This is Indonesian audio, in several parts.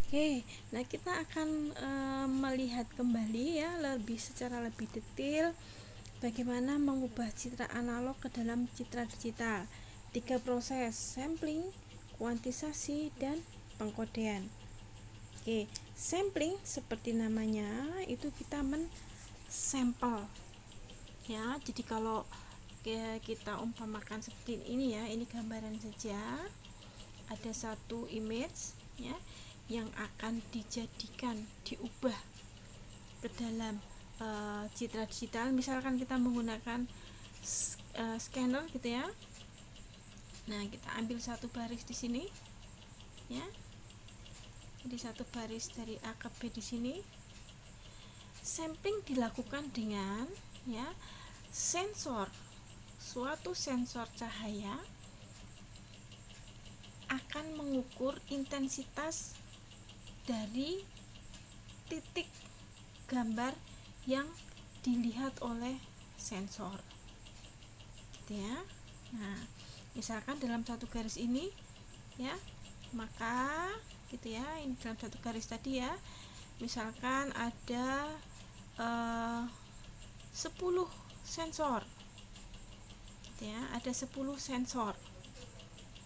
Oke, nah kita akan melihat kembali ya secara lebih detail bagaimana mengubah citra analog ke dalam citra digital. 3 proses: sampling, kuantisasi, dan pengkodean. Oke, sampling seperti namanya itu kita sampel ya. Jadi kalau kita umpamakan seperti ini ya, ini gambaran saja, ada satu image ya yang akan diubah ke dalam citra digital. Misalkan kita menggunakan scanner gitu ya. Nah, kita ambil satu baris di sini ya. Jadi satu baris dari A ke B di sini. Sampling dilakukan dengan ya suatu sensor cahaya akan mengukur intensitas dari titik gambar yang dilihat oleh sensor gitu ya. Nah, misalkan dalam satu garis ini ya, maka gitu ya, ini dalam satu garis tadi ya, misalkan ada 10 sensor gitu ya, ada 10 sensor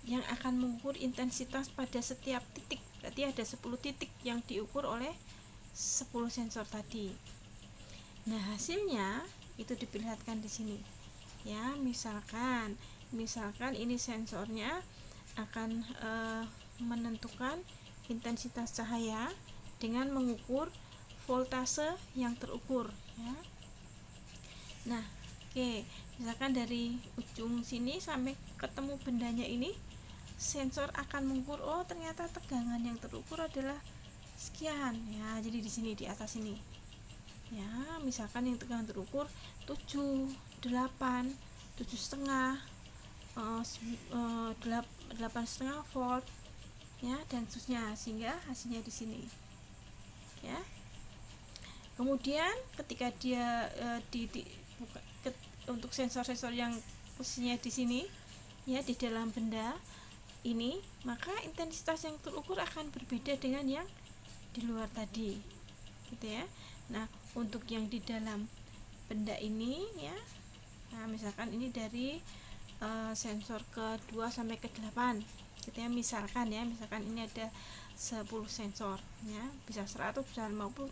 yang akan mengukur intensitas pada setiap titik. Berarti ada 10 titik yang diukur oleh 10 sensor tadi. Nah, hasilnya itu diperlihatkan di sini. Ya, misalkan ini sensornya akan menentukan intensitas cahaya dengan mengukur voltase yang terukur ya. Nah, oke, misalkan dari ujung sini sampai ketemu bendanya ini, sensor akan mengukur, oh ternyata tegangan yang terukur adalah sekian ya. Jadi di sini di atas ini ya, misalkan yang tegangan terukur 7, 8, 7,5, 8,5 volt ya, dan seterusnya, sehingga hasilnya di sini ya. Kemudian ketika dia untuk sensor-sensor yang posisinya di sini ya, di dalam benda ini, maka intensitas yang terukur akan berbeda dengan yang di luar tadi gitu ya. Nah, untuk yang di dalam benda ini ya, nah misalkan ini dari sensor ke-2 sampai ke-8 gitu ya, misalkan ini ada 10 sensor ya, bisa 100, bisa 50,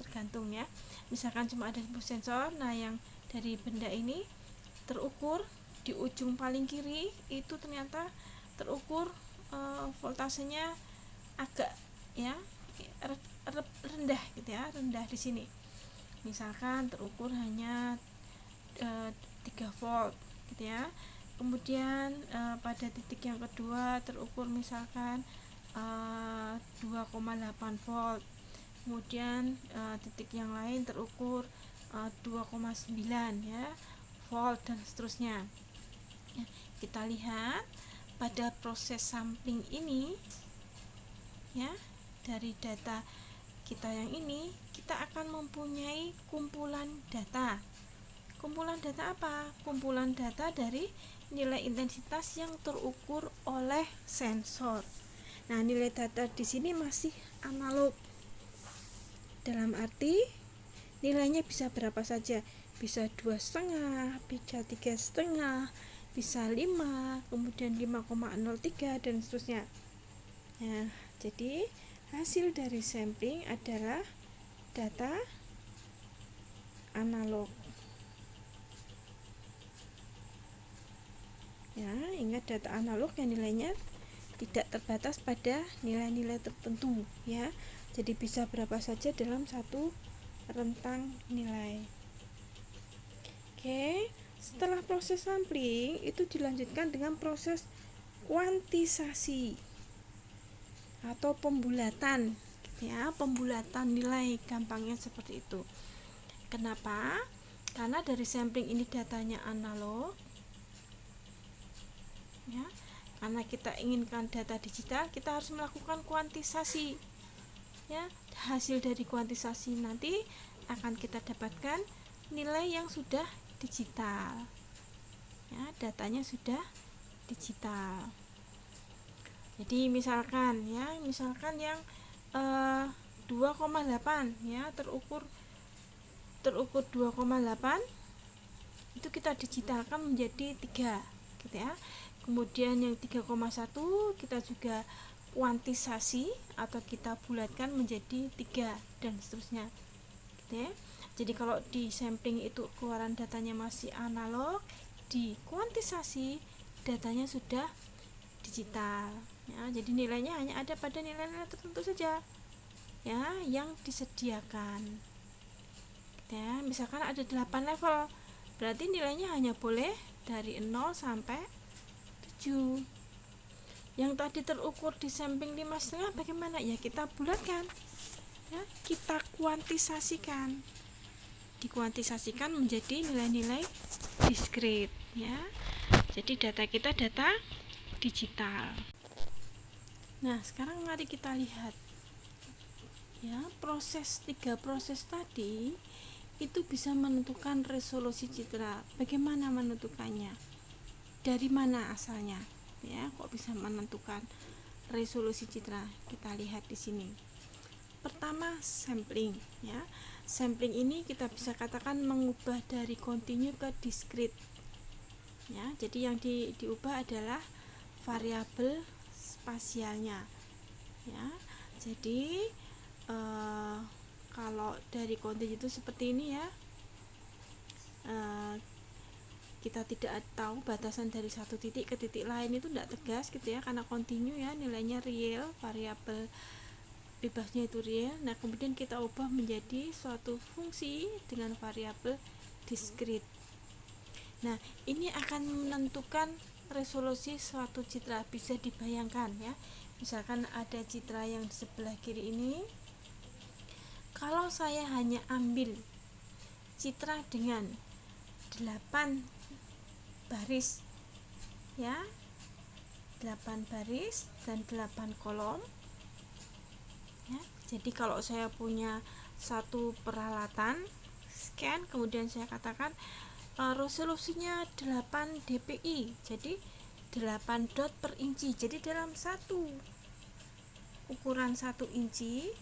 tergantung ya. Misalkan cuma ada 10 sensor, nah yang dari benda ini terukur di ujung paling kiri itu ternyata terukur voltasenya agak ya rendah gitu ya, rendah di sini. Misalkan terukur hanya 3 volt gitu ya. Kemudian pada titik yang kedua terukur misalkan 2,8 volt. Kemudian titik yang lain terukur 2,9 ya volt, dan seterusnya ya. Kita lihat pada proses sampling ini ya, dari data kita yang ini, kita akan mempunyai kumpulan data. Kumpulan data apa? Kumpulan data dari nilai intensitas yang terukur oleh sensor. Nah, nilai data di sini masih analog. Dalam arti nilainya bisa berapa saja. Bisa 2,5, bisa 3,5, bisa 5, kemudian 5,03 dan seterusnya. Nah, jadi hasil dari sampling adalah data analog. Ya, ingat data analog yang nilainya tidak terbatas pada nilai-nilai tertentu ya. Jadi bisa berapa saja dalam satu rentang nilai. Oke, setelah proses sampling itu dilanjutkan dengan proses kuantisasi atau pembulatan ya, pembulatan nilai, gampangnya seperti itu. Kenapa? Karena dari sampling ini datanya analog ya. Karena kita inginkan data digital, kita harus melakukan kuantisasi ya. Hasil dari kuantisasi nanti akan kita dapatkan nilai yang sudah digital ya, datanya sudah digital. Jadi misalkan yang 2,8 ya, terukur 2,8 itu kita digitalkan menjadi 3 gitu ya. Kemudian yang 3,1 kita juga kuantisasi atau kita bulatkan menjadi 3 dan seterusnya gitu ya. Jadi kalau di sampling itu keluaran datanya masih analog, di kuantisasi datanya sudah digital ya. Jadi nilainya hanya ada pada nilai-nilai tertentu saja ya yang disediakan gitu ya. Misalkan ada 8 level, berarti nilainya hanya boleh dari 0 sampai 7. Yang tadi terukur di sampling 5,5 bagaimana? Ya kita bulatkan ya, kita kuantisasikan, dikuantisasikan menjadi nilai-nilai diskrit ya. Jadi data kita data digital. Nah sekarang mari kita lihat ya, tiga proses tadi itu bisa menentukan resolusi citra. Bagaimana menentukannya? Dari mana asalnya ya, kok bisa menentukan resolusi citra? Kita lihat di sini. Pertama, sampling ya. Sampling ini kita bisa katakan mengubah dari kontinu ke diskrit ya. Jadi yang diubah adalah variabel spasialnya ya. Jadi kalau dari kontinu itu seperti ini ya, kita tidak tahu batasan dari satu titik ke titik lain, itu tidak tegas gitu ya, karena kontinu ya, nilainya real, variabel bebasnya itu real. Nah kemudian kita ubah menjadi suatu fungsi dengan variabel diskrit. Nah ini akan menentukan resolusi suatu citra. Bisa dibayangkan ya, misalkan ada citra yang di sebelah kiri ini, kalau saya hanya ambil citra dengan 8 baris ya, 8 baris dan 8 kolom ya. Jadi kalau saya punya satu peralatan scan, kemudian saya katakan resolusinya 8 dpi, jadi 8 dot per inci. Jadi dalam satu ukuran 1 inci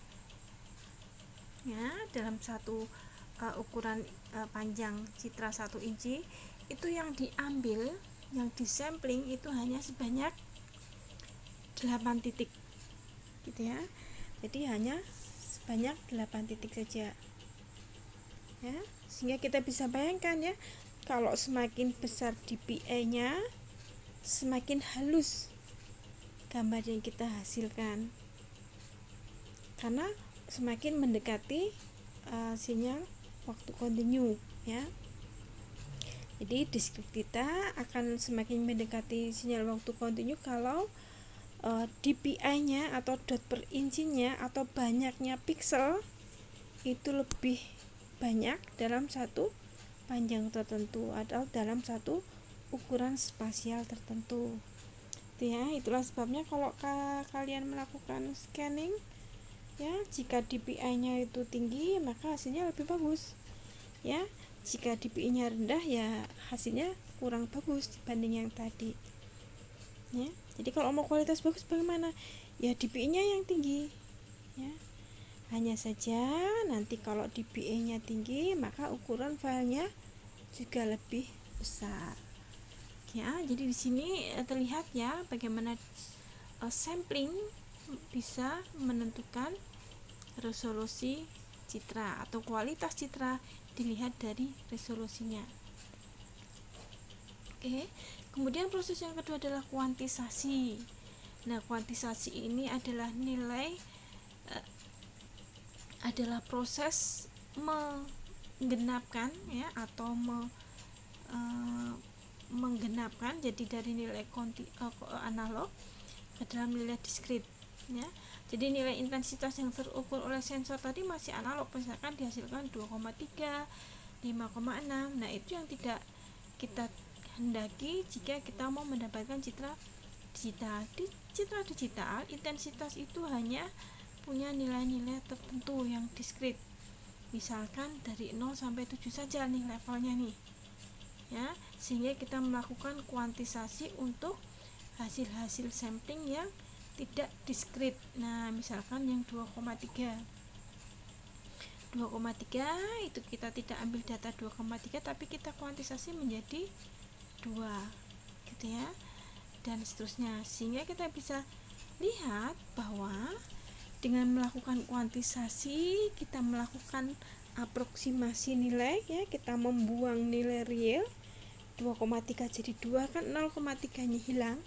ya, dalam satu ukuran panjang citra 1 inci itu yang diambil, yang disampling itu hanya sebanyak 8 titik gitu ya. Jadi hanya sebanyak 8 titik saja ya, sehingga kita bisa bayangkan ya, kalau semakin besar dpi nya semakin halus gambar yang kita hasilkan, karena semakin mendekati sinyal waktu kontinu ya. Jadi diskrit kita akan semakin mendekati sinyal waktu kontinu kalau dpi nya atau dot per incinya atau banyaknya piksel itu lebih banyak dalam satu panjang tertentu atau dalam satu ukuran spasial tertentu ya. Itulah sebabnya kalau kalian melakukan scanning ya, jika dpi nya itu tinggi maka hasilnya lebih bagus ya. Jika dpi nya rendah ya hasilnya kurang bagus dibanding yang tadi ya. Jadi kalau mau kualitas bagus bagaimana? Ya dpi nya yang tinggi ya. Hanya saja nanti kalau dpi nya tinggi maka ukuran filenya juga lebih besar ya. Jadi di sini terlihat ya bagaimana sampling bisa menentukan resolusi citra atau kualitas citra dilihat dari resolusinya. Oke. Kemudian proses yang kedua adalah kuantisasi. Nah, kuantisasi ini adalah adalah proses menggenapkan ya, atau menggenapkan jadi dari nilai analog ke dalam nilai diskrit ya. Jadi nilai intensitas yang terukur oleh sensor tadi masih analog, misalkan dihasilkan 2,3, 5,6. Nah itu yang tidak kita hendaki jika kita mau mendapatkan citra digital. Di citra digital intensitas itu hanya punya nilai-nilai tertentu yang diskrit, misalkan dari 0 sampai 7 saja nih levelnya nih ya, sehingga kita melakukan kuantisasi untuk hasil-hasil sampling yang tidak diskrit. Nah, misalkan yang 2,3 itu kita tidak ambil data 2,3 tapi kita kuantisasi menjadi 2 gitu ya, dan seterusnya, sehingga kita bisa lihat bahwa dengan melakukan kuantisasi kita melakukan aproksimasi nilai ya, kita membuang nilai real 2,3 jadi 2 kan 0,3 nya hilang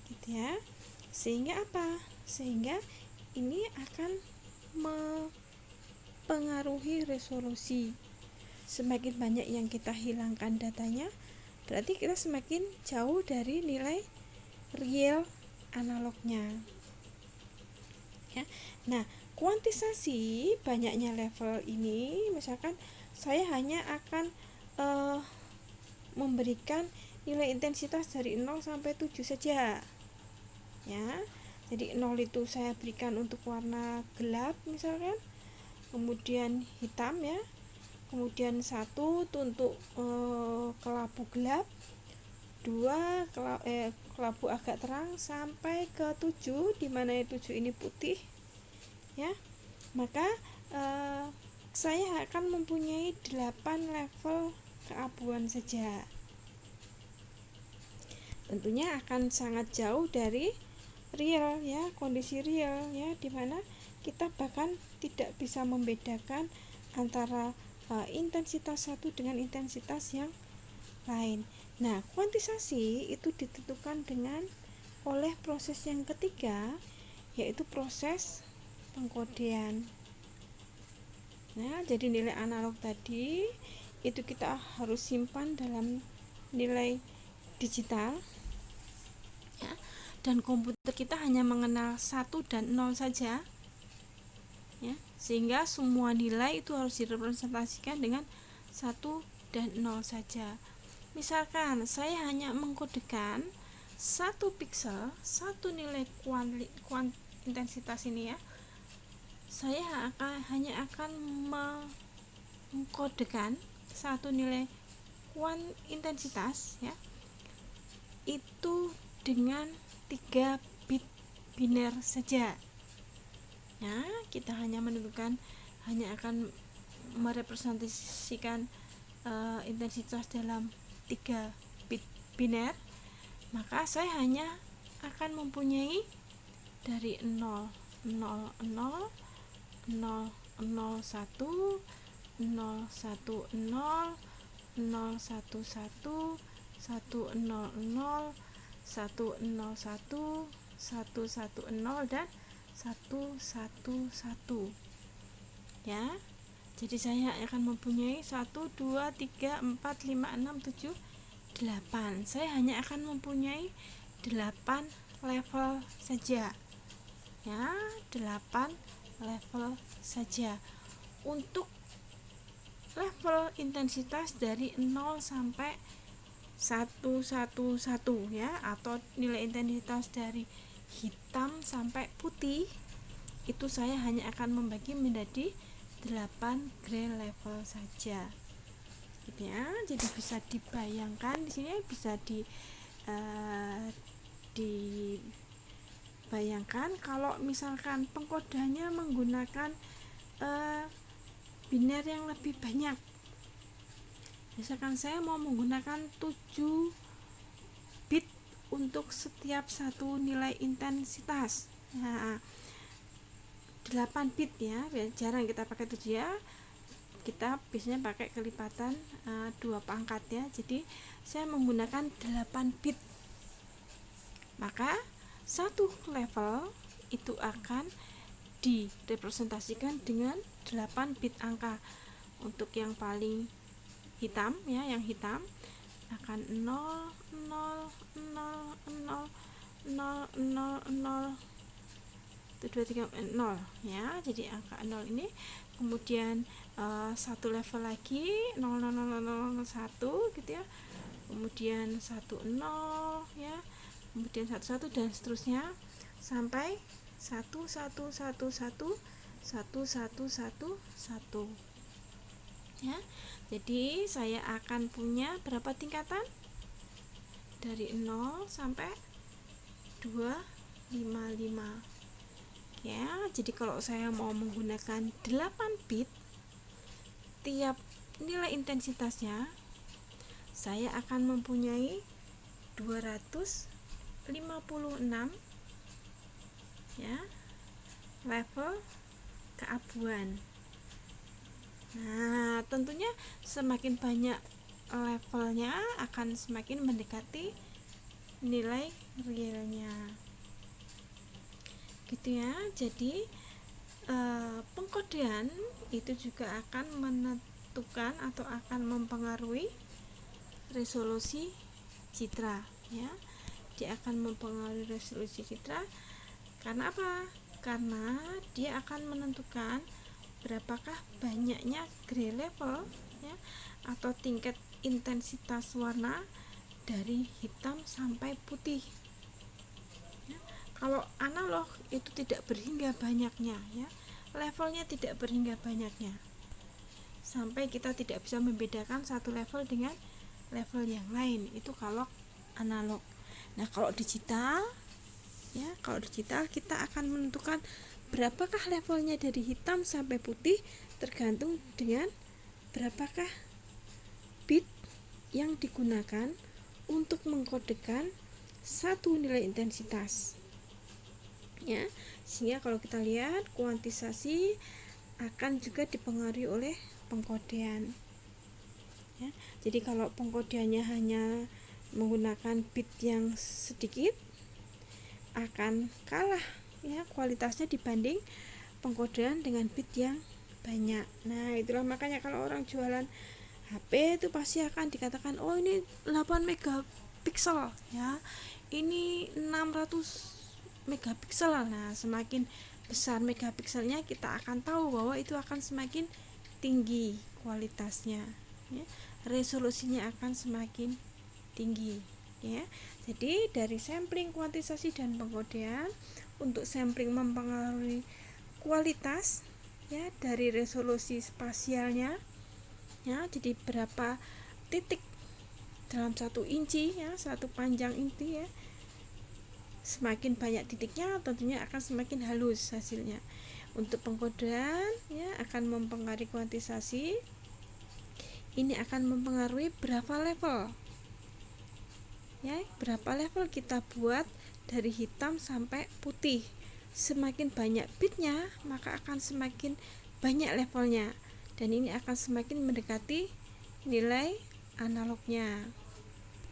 gitu ya, sehingga apa? Sehingga ini akan mempengaruhi resolusi. Semakin banyak yang kita hilangkan datanya, berarti kita semakin jauh dari nilai real analognya ya. Nah, kuantisasi banyaknya level ini, misalkan saya hanya akan memberikan nilai intensitas dari 0 sampai 7 saja ya. Jadi 0 itu saya berikan untuk warna gelap misalkan, kemudian hitam ya, kemudian 1 itu untuk kelabu gelap, 2 kelabu agak terang, sampai ke 7 dimana 7 ini putih ya. Maka saya akan mempunyai 8 level keabuan saja. Tentunya akan sangat jauh dari real ya, kondisi real ya, dimana kita bahkan tidak bisa membedakan antara intensitas satu dengan intensitas yang lain. Nah, kuantisasi itu ditentukan dengan oleh proses yang ketiga, yaitu proses pengkodean. Nah, jadi nilai analog tadi itu kita harus simpan dalam nilai digital ya, dan komputer kita hanya mengenal 1 dan 0 saja ya, sehingga semua nilai itu harus direpresentasikan dengan 1 dan 0 saja. Misalkan saya hanya mengkodekan 1 piksel, 1 nilai intensitas ini ya, saya hanya akan mengkodekan 1 nilai intensitas ya, itu dengan 3 bit biner saja ya. Kita hanya menentukan, hanya akan merepresentasikan intensitas dalam 3 bit biner, maka saya hanya akan mempunyai dari 0, 0, 0, 0, 0, 1, 0, 1, 0, 0, 1, 1, 1, 0, 0, 1, 0, 1, 1, 1, 0, dan 1, 1, 1 ya. Jadi saya akan mempunyai 1, 2, 3, 4, 5, 6, 7, 8. Saya hanya akan mempunyai 8 level saja ya, 8 level saja untuk level intensitas dari 0 sampai 111 ya, atau nilai intensitas dari hitam sampai putih itu saya hanya akan membagi menjadi 8 gray level saja gitu ya. Jadi bisa dibayangkan di sini, bisa dibayangkan kalau misalkan pengkodannya menggunakan biner yang lebih banyak. Misalkan saya mau menggunakan 7 bit untuk setiap satu nilai intensitas. Nah, 8 bit ya, jarang kita pakai 7 ya. Kita biasanya pakai kelipatan 2 pangkat ya. Jadi saya menggunakan 8 bit. Maka satu level itu akan direpresentasikan dengan 8 bit angka. Untuk yang paling hitam ya, yang hitam akan 0, 0, 0, 0, 0, 0, 0, 2, 3, 0 ya. Jadi angka 0 ini, kemudian satu level lagi 0, 0, 0, 0, 1 gitu ya, kemudian 1, 0 ya, kemudian 1, 1 dan seterusnya sampai 1, 1, 1, 1, 1, 1, 1, 1 ya. Jadi saya akan punya berapa tingkatan? Dari 0 sampai 2 ya. Jadi kalau saya mau menggunakan 8 bit, tiap nilai intensitasnya saya akan mempunyai 256 ya level keabuan. Nah, tentunya semakin banyak levelnya akan semakin mendekati nilai realnya. Gitu ya. Jadi pengkodean itu juga akan menentukan atau akan mempengaruhi resolusi citra ya. Dia akan mempengaruhi resolusi citra karena apa? Karena dia akan menentukan berapakah banyaknya gray level ya, atau tingkat intensitas warna dari hitam sampai putih ya. Kalau analog itu tidak berhingga banyaknya ya, levelnya tidak berhingga banyaknya sampai kita tidak bisa membedakan satu level dengan level yang lain, itu kalau analog. Nah, kalau digital ya, kalau digital kita akan menentukan berapakah levelnya dari hitam sampai putih tergantung dengan berapakah bit yang digunakan untuk mengkodekan satu nilai intensitas ya. Sehingga kalau kita lihat kuantisasi akan juga dipengaruhi oleh pengkodean ya. Jadi kalau pengkodeannya hanya menggunakan bit yang sedikit akan kalah ya kualitasnya dibanding pengkodean dengan bit yang banyak. Nah, itulah makanya kalau orang jualan HP itu pasti akan dikatakan, oh ini 8 megapiksel ya, ini 600 megapiksel. Nah, semakin besar megapikselnya kita akan tahu bahwa itu akan semakin tinggi kualitasnya ya, resolusinya akan semakin tinggi ya. Jadi dari sampling, kuantisasi, dan pengkodean, untuk sampling mempengaruhi kualitas ya dari resolusi spasialnya ya, jadi berapa titik dalam 1 inci ya, satu panjang inti ya, semakin banyak titiknya tentunya akan semakin halus hasilnya. Untuk pengkodean ya akan mempengaruhi kuantisasi, ini akan mempengaruhi berapa level ya, berapa level kita buat dari hitam sampai putih. Semakin banyak bitnya maka akan semakin banyak levelnya, dan ini akan semakin mendekati nilai analognya.